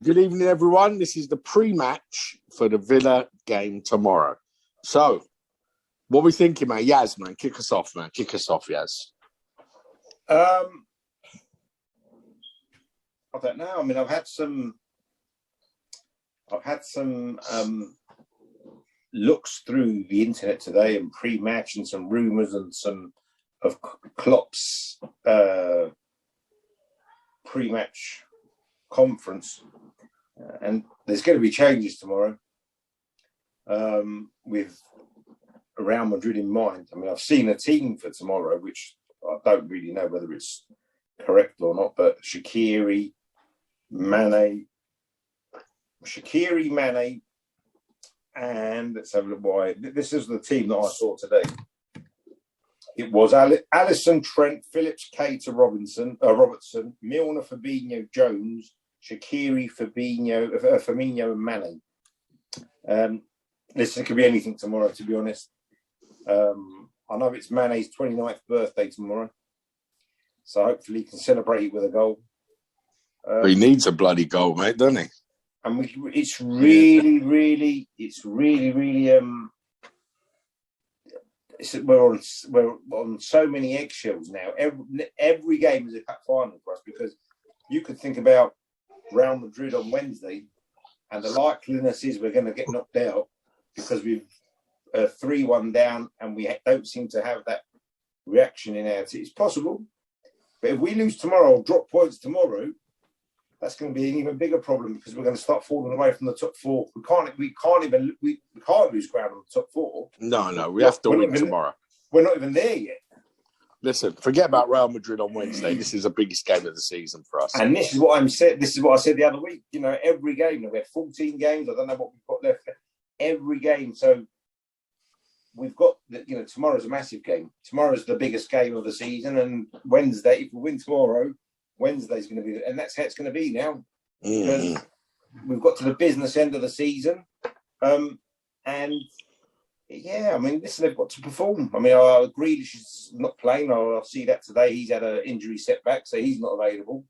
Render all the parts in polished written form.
Good evening, everyone. This is the pre-match for the Villa game tomorrow. So, what are we thinking, man? Yaz, man, kick us off, man. Kick us off, Yaz. I don't know. I mean, I've had some looks through the internet today and pre-match and some rumours and some of Klopp's pre-match conference. And there's going to be changes tomorrow with Real Madrid in mind. I mean, I've seen a team for tomorrow, which I don't really know whether it's correct or not, but Shaqiri, Mane, and let's have a look why. This is the team that I saw today. It was Alisson, Trent, Phillips, Keita, Robertson, Milner, Fabinho, Jones, Shaqiri, Firmino, and Mane. Listen, it could be anything tomorrow, to be honest. I know it's Mane's 29th birthday tomorrow, so hopefully he can celebrate it with a goal. He needs a bloody goal, mate, doesn't he? And it's really. We're on so many eggshells now. Every game is a cup final for us because you could think about Real Madrid on Wednesday, and the likeliness is we're going to get knocked out because we've 3-1 down, and we don't seem to have that reaction in our team. It's possible, but if we lose tomorrow or drop points tomorrow, that's going to be an even bigger problem because we're going to start falling away from the top four. We can't lose ground on the top four. No, we have to win tomorrow. We're not even there yet. Listen, forget about Real Madrid on Wednesday. This is the biggest game of the season for us. And this is what I said the other week. You know, every game. We had 14 games. I don't know what we've got left. Every game. So we've got, tomorrow's a massive game. Tomorrow's the biggest game of the season. And Wednesday, if we win tomorrow, Wednesday's going to be, and that's how it's going to be now. Because we've got to the business end of the season. And yeah, I mean, listen, they've got to perform. I mean, Grealish is not playing. I'll see that today. He's had an injury setback, so he's not available.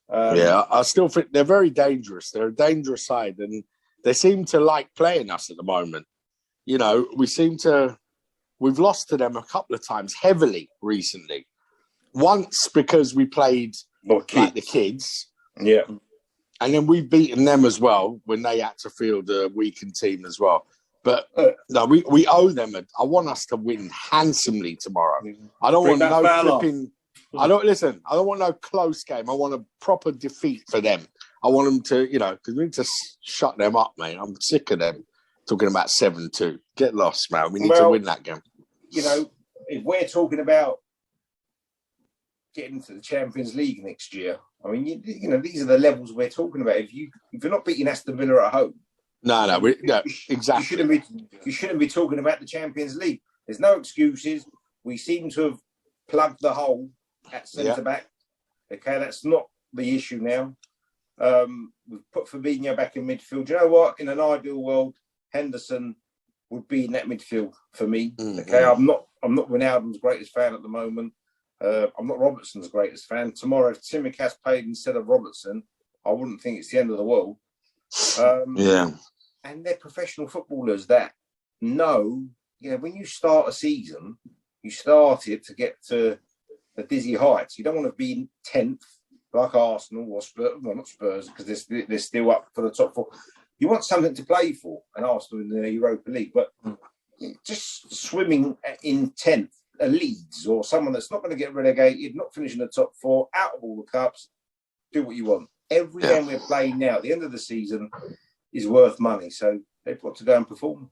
I still think they're very dangerous. They're a dangerous side, and they seem to like playing us at the moment. You know, we've lost to them a couple of times heavily recently. Once because we played like the kids. Yeah. And then we've beaten them as well when they had to field a weakened team as well. But no, we owe them. I want us to win handsomely tomorrow. I don't want no flipping. I don't want no close game. I want a proper defeat for them. I want them to, because we need to shut them up, mate. I'm sick of them talking about 7-2. Get lost, man. We need to win that game. If we're talking about getting to the Champions League next year, I mean, these are the levels we're talking about. If you're not beating Aston Villa at home. No, exactly. You shouldn't be talking about the Champions League. There's no excuses. We seem to have plugged the hole at centre-back. Okay, that's not the issue now. We've put Fabinho back in midfield. You know what? In an ideal world, Henderson would be in that midfield for me. Mm-hmm. Okay, I'm not Wijnaldum's greatest fan at the moment. I'm not Robertson's greatest fan. Tomorrow, if Tsimikas played instead of Robertson, I wouldn't think it's the end of the world. And they're professional footballers that know, when you start a season, you start it to get to the dizzy heights. You don't want to be 10th like Arsenal or Spurs. Well, not Spurs, because they're still up for the top four. You want something to play for, and Arsenal in the Europa League. But just swimming in 10th, a Leeds or someone that's not going to get relegated, not finishing the top four, out of all the cups, do what you want. Every game we're playing now, at the end of the season, is worth money. So they've got to go and perform.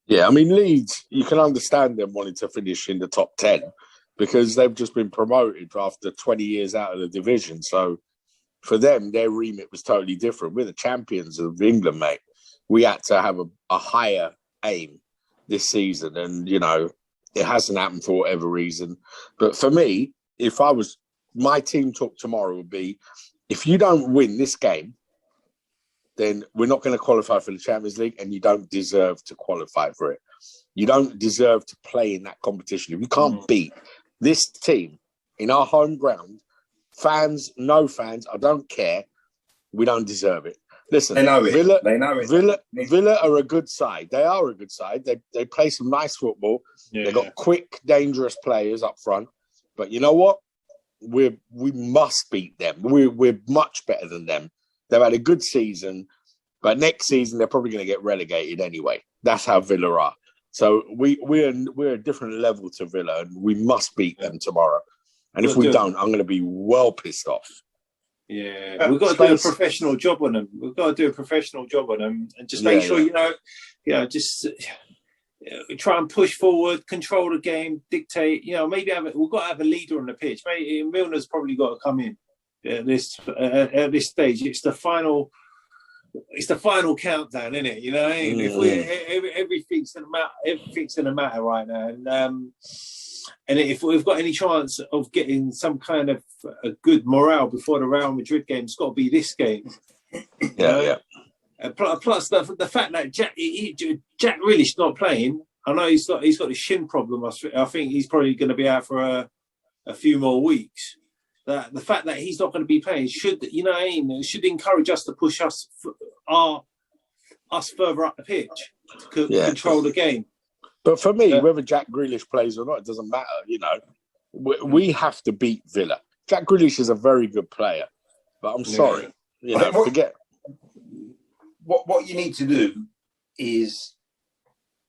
Yeah, I mean, Leeds, you can understand them wanting to finish in the top 10 because they've just been promoted after 20 years out of the division. So for them, their remit was totally different. We're the champions of England, mate. We had to have a higher aim this season. And, it hasn't happened for whatever reason. But for me, my team talk tomorrow would be, if you don't win this game, then we're not going to qualify for the Champions League and you don't deserve to qualify for it. You don't deserve to play in that competition. If you can't beat this team in our home ground, fans, no fans, I don't care, We don't deserve it. Listen, They know it. Villa, They know it. Villa are a good side. They are a good side. They play some nice football. Yeah. They've got quick, dangerous players up front. But you know what? We must beat them. We're much better than them. They've had a good season, but next season they're probably going to get relegated anyway. That's how Villa are. So we're a different level to Villa, and we must beat them tomorrow. And if we don't, I'm going to be well pissed off. Yeah, we've got to do a professional job on them. We've got to do a professional job on them, and just make sure just try and push forward, control the game, dictate. Maybe we've got to have a leader on the pitch. Maybe Milner's probably got to come in at this stage. It's the final countdown, isn't it? You know, if everything's in the matter right now, and if we've got any chance of getting some kind of a good morale before the Real Madrid game, it's got to be this game. Yeah. Plus the fact that Jack Grealish not playing. I know he's got a shin problem. I think he's probably going to be out for a few more weeks. The fact that he's not going to be playing should encourage us to push us further up the pitch to control the game. But for me, whether Jack Grealish plays or not, it doesn't matter. We have to beat Villa. Jack Grealish is a very good player, but I'm sorry, forget. What you need to do is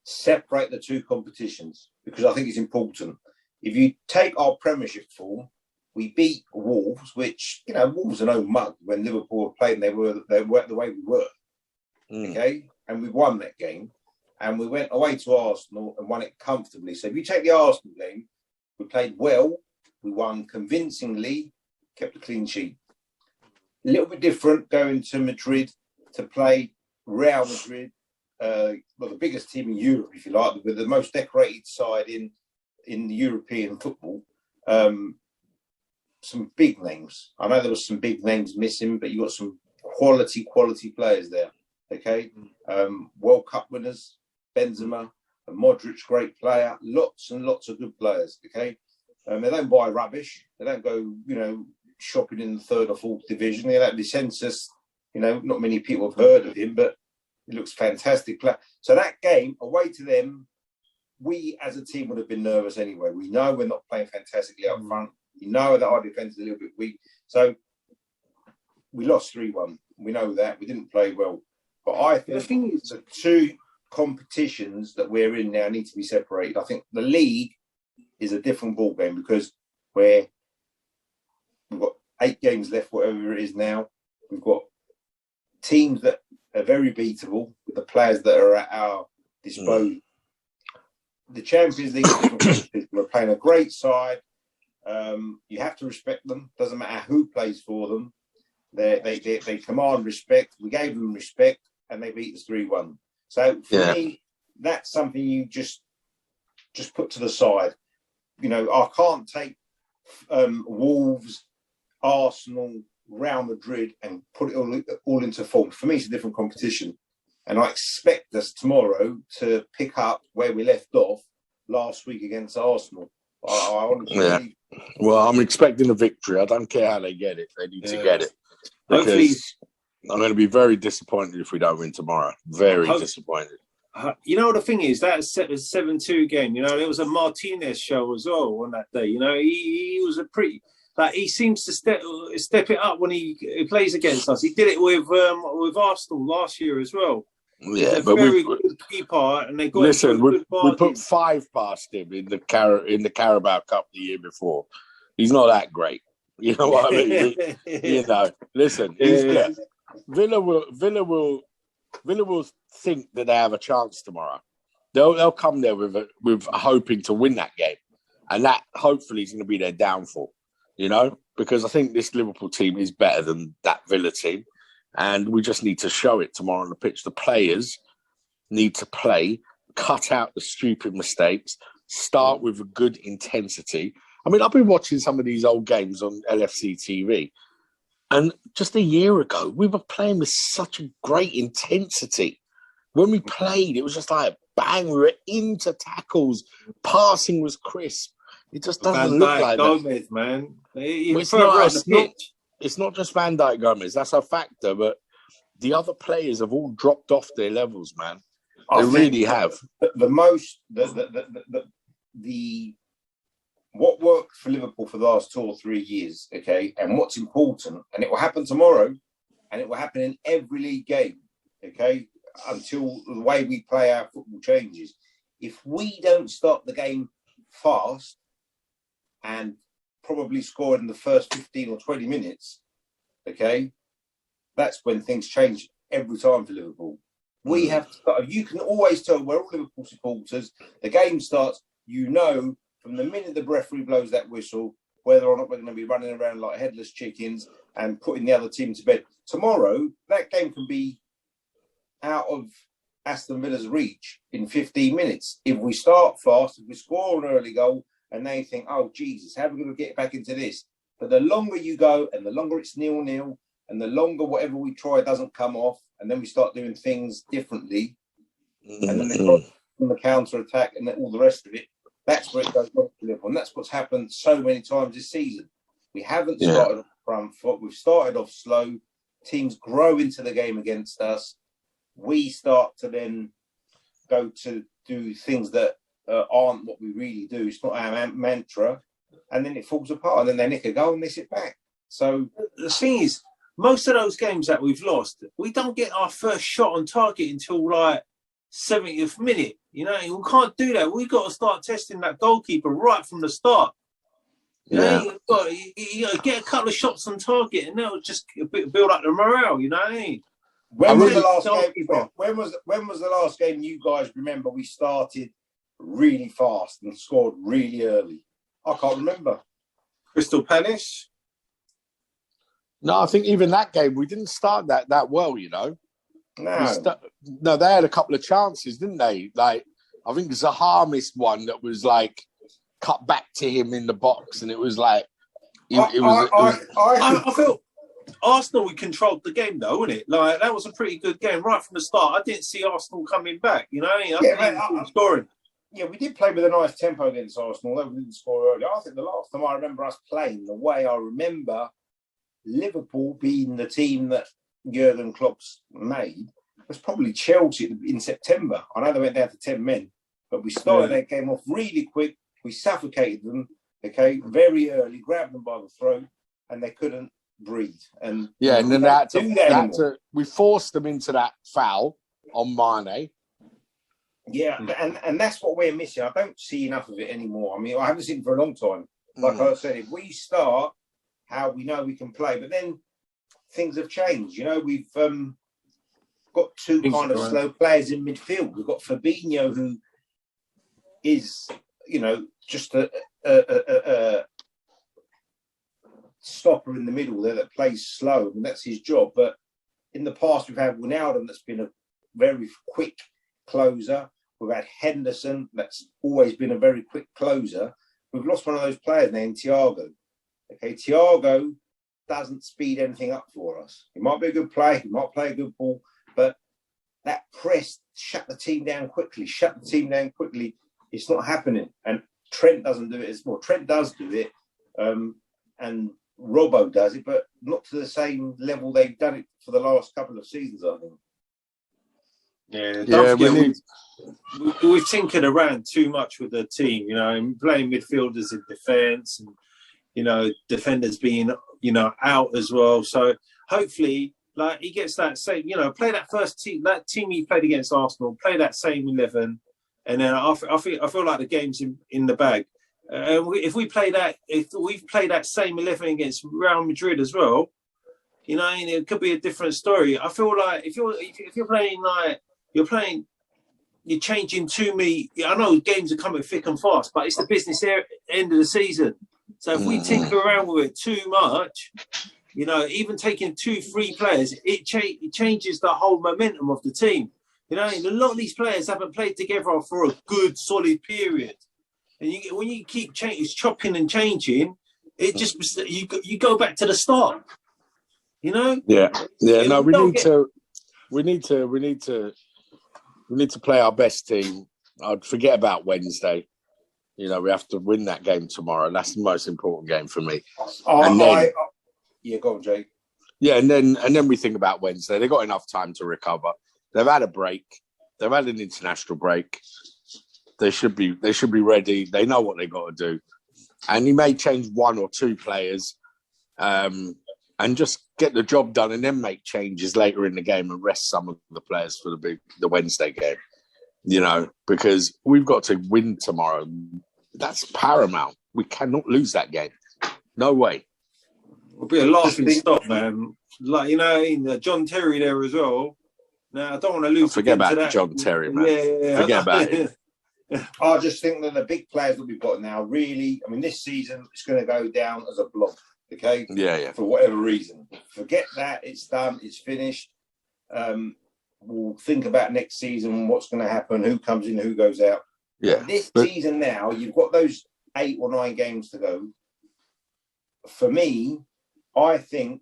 separate the two competitions, because I think it's important. If you take our Premiership form, we beat Wolves, which Wolves are no mug when Liverpool played, and they were the way we were. Okay, and we won that game. And we went away to Arsenal and won it comfortably. So if you take the Arsenal game, we played well, we won convincingly, kept a clean sheet. A little bit different going to Madrid to play Real Madrid, the biggest team in Europe, if you like, with the most decorated side in European football. Some big names. I know there was some big names missing, but you got some quality players there. Okay, World Cup winners. Benzema, and Modric, great player, lots and lots of good players. Okay, they don't buy rubbish. They don't go, shopping in the third or fourth division. They don't Decensus. Not many people have heard of him, but he looks fantastic player. So that game away to them, we as a team would have been nervous anyway. We know we're not playing fantastically up front. We know that our defence is a little bit weak. So we lost 3-1. We know that we didn't play well. But I think the two competitions that we're in now need to be separated. I think the league is a different ball game because we've got 8 games left, whatever it is now. We've got teams that are very beatable with the players that are at our disposal. The Champions League is different. We're playing a great side. You have to respect them. Doesn't matter who plays for them. They command respect. We gave them respect, and they beat us 3-1. So for me, that's something you just put to the side. I can't take Wolves, Arsenal, Real Madrid and put it all into form. For me, it's a different competition. And I expect us tomorrow to pick up where we left off last week against Arsenal. I honestly believe. Well, I'm expecting a victory. I don't care how they get it. They need to get it. Because I'm going to be very disappointed if we don't win tomorrow. Very disappointed. The thing is, that 7-2 game, there was a Martinez show as well on that day. He was a pretty... he seems to step it up when he plays against us. He did it with Arsenal last year as well. Yeah, but very good keeper, and they got. Listen, we put 5 past him in the Carabao Cup the year before. He's not that great. You know what I mean? Listen, he's good. Villa will think that they have a chance tomorrow. They'll come there with hoping to win that game, and that hopefully is going to be their downfall. Because I think this Liverpool team is better than that Villa team, and we just need to show it tomorrow on the pitch. The players need to play, cut out the stupid mistakes, start with a good intensity. I mean, I've been watching some of these old games on LFC TV, and just a year ago, we were playing with such a great intensity. When we played, it was just like, bang, we were into tackles, passing was crisp. It just doesn't look like Gomez, man. It's not it's not just Van Dijk, Gomez. That's a factor, but the other players have all dropped off their levels, man. They really have. What worked for Liverpool for the last 2 or 3 years, okay, and what's important, and it will happen tomorrow, and it will happen in every league game, okay, until the way we play our football changes. If we don't start the game fast and probably score in the first 15 or 20 minutes, okay, that's when things change every time for Liverpool. We have to start. You can always tell, we're all Liverpool supporters, the game starts, you know, from the minute the referee blows that whistle, whether or not we're going to be running around like headless chickens and putting the other team to bed. Tomorrow, that game can be out of Aston Villa's reach in 15 minutes. If we start fast, if we score an early goal, and they think, oh, Jesus, how are we going to get back into this? But the longer you go, and the longer it's 0-0, and the longer whatever we try doesn't come off, and then we start doing things differently, and then they got the counter-attack and all the rest of it, that's where it goes wrong for Liverpool. And that's what's happened so many times this season. We haven't started off front foot. We've started off slow. Teams grow into the game against us. We start to then go to do things that aren't what we really do. It's not our mantra. And then it falls apart. And then they nick a goal and they sit back. So the thing is, most of those games that we've lost, we don't get our first shot on target until like 70th minute. You know, we can't do that. We've got to start testing that goalkeeper right from the start. You know, you got to get a couple of shots on target, and that'll just build up the morale. You know what I mean? When was the last game you guys remember we started really fast and scored really early? I can't remember. Crystal Palace. No, I think even that game we didn't start that well. You know. No, they had a couple of chances, didn't they? Like, I think Zaha missed one that was like cut back to him in the box, and it was like I felt Arsenal, we controlled the game though, wasn't it? Like, that was a pretty good game right from the start. I didn't see Arsenal coming back. You know, scoring. Yeah, we did play with a nice tempo against Arsenal, although we didn't score early. I think the last time I remember us playing the way I remember Liverpool being the team that Jurgen Klopp's made was probably Chelsea in September. I know they went down to 10 men, but we started that game off really quick. We suffocated them, okay, very early, grabbed them by the throat, and they couldn't breathe. And and then we forced them into that foul on Mane. Yeah, and that's what we're missing. I don't see enough of it anymore. I mean, I haven't seen it for a long time. Like I said, if we start how we know we can play, but then things have changed. You know, we've got two kind of slow players in midfield. We've got Fabinho, who is, you know, just a stopper in the middle there that plays slow, and that's his job. But in the past, we've had Wijnaldum, that's been a very quick closer. We've had Henderson, that's always been a very quick closer. We've lost one of those players named Thiago. Okay, Thiago doesn't speed anything up for us. He might be a good player, he might play a good ball, but that press, shut the team down quickly, it's not happening. And Trent doesn't do it as well. Trent does do it, and Robbo does it, but not to the same level they've done it for the last couple of seasons, I think. We've tinkered around too much with the team, you know, and playing midfielders in defence, and, you know, defenders being, you know, out as well. So hopefully, like, he gets that same, you know, play that first team, that team he played against Arsenal, play that same 11, and then I feel like the game's in the bag. If we've played that same 11 against Real Madrid as well, you know, and it could be a different story. I feel like if you're playing like you're changing to me. I know games are coming thick and fast, but it's the business end of the season. So if we tinker around with it too much, you know, even taking 2-3 players, it changes the whole momentum of the team. You know, a lot of these players haven't played together for a good, solid period. And when you keep chopping and changing, it just you go back to the start. You know? Yeah. No, we need to play our best team. I'd forget about Wednesday. You know, we have to win that game tomorrow. That's the most important game for me. Yeah, go on, Jake. Yeah, and then we think about Wednesday. They've got enough time to recover. They've had a break. They've had an international break. They should be ready. They know what they've got to do. And you may change one or two players and just get the job done, and then make changes later in the game and rest some of the players for the Wednesday game. Because we've got to win tomorrow. That's paramount. We cannot lose that game. No way. It'll be a laughing stock, man. John Terry there as well. Now, I don't want to lose. Forget about John Terry, man. Yeah. Forget about it. I just think that the big players that we've got now, really, this season, it's going to go down as a blob, okay? Yeah. For whatever reason. Forget that. It's done. It's finished. We'll think about next season, what's going to happen, who comes in, who goes out. Yeah. This season now, you've got those 8 or 9 games to go. For me, I think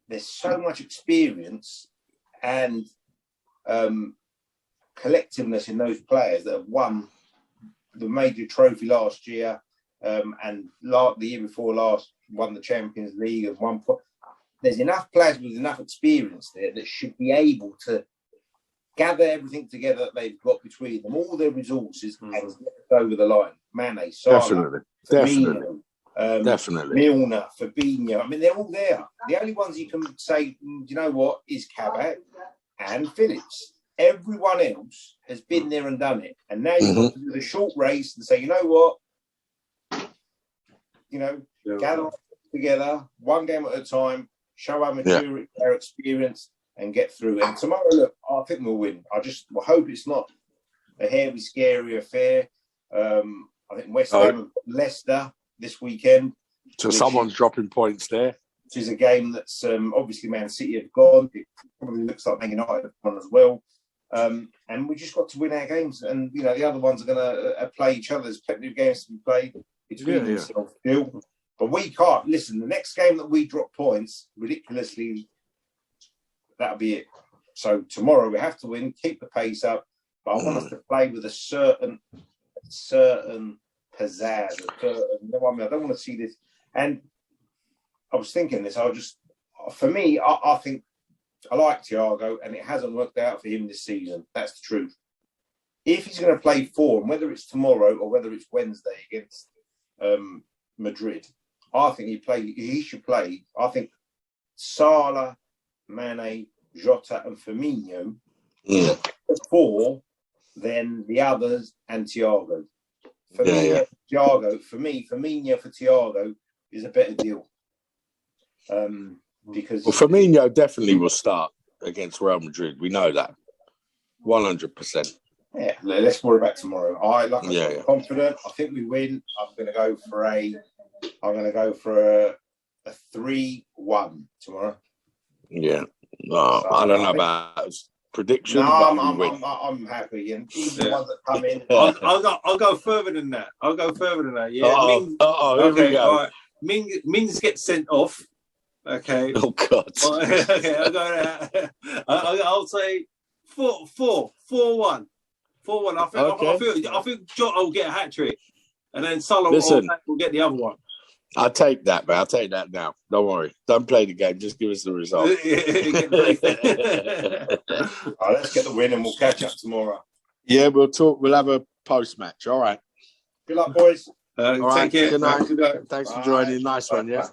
there's so much experience and collectiveness in those players that have won the major trophy last year and the year before last won the Champions League and won. There's enough players with enough experience there that should be able to gather everything together that they've got between them, all their resources, and get it over the line. Mane, Salah, Definitely. Milner, Fabinho. They're all there. The only ones you can say, you know what, is Kabak and Phillips. Everyone else has been there and done it. And now you've got to do the short race and say, you know what? Gather together, one game at a time, show our maturity, our experience, and get through. And tomorrow, look, I think we'll win. I hope it's not a hairy, scary affair. I think West Ham have Leicester this weekend. So someone's dropping points there. Which is a game that's obviously Man City have gone. It probably looks like Man United have gone as well. And we just got to win our games. And, the other ones are going to play each other. There's plenty of games to be played between themselves still. But we can't. Listen, the next game that we drop points, ridiculously, that'll be it. So tomorrow we have to win, keep the pace up. But I want us to play with a certain pizzazz. I don't want to see this. And I was thinking this. For me, I think I like Thiago, and it hasn't worked out for him this season. That's the truth. If he's going to play form, whether it's tomorrow or whether it's Wednesday against Madrid, I think he should play. I think Salah, Mane, Jota, and Firmino before then the others and Thiago. Firmino for Thiago is a better deal. Because Firmino definitely will start against Real Madrid. We know that 100%. Yeah, let's worry about tomorrow. I'm confident. I think we win. I'm going to go for a 3-1 tomorrow. Yeah. No, I don't know about prediction. No, but I'm happy. And even the ones that come in, I'll go further than that. Yeah. Here we go. All right. Mings gets sent off. Okay. Oh God. Okay, I'll say 4-1. 4-1. I think Jota will get a hat trick, and then Salah will get the other one. I'll take that, man. I'll take that now. Don't worry. Don't play the game. Just give us the result. All right, let's get the win, and we'll catch up tomorrow. Yeah, we'll talk. We'll have a post match. All right. Good luck, boys. All right. Take care. Good night. Thanks for joining. Nice one. Yeah.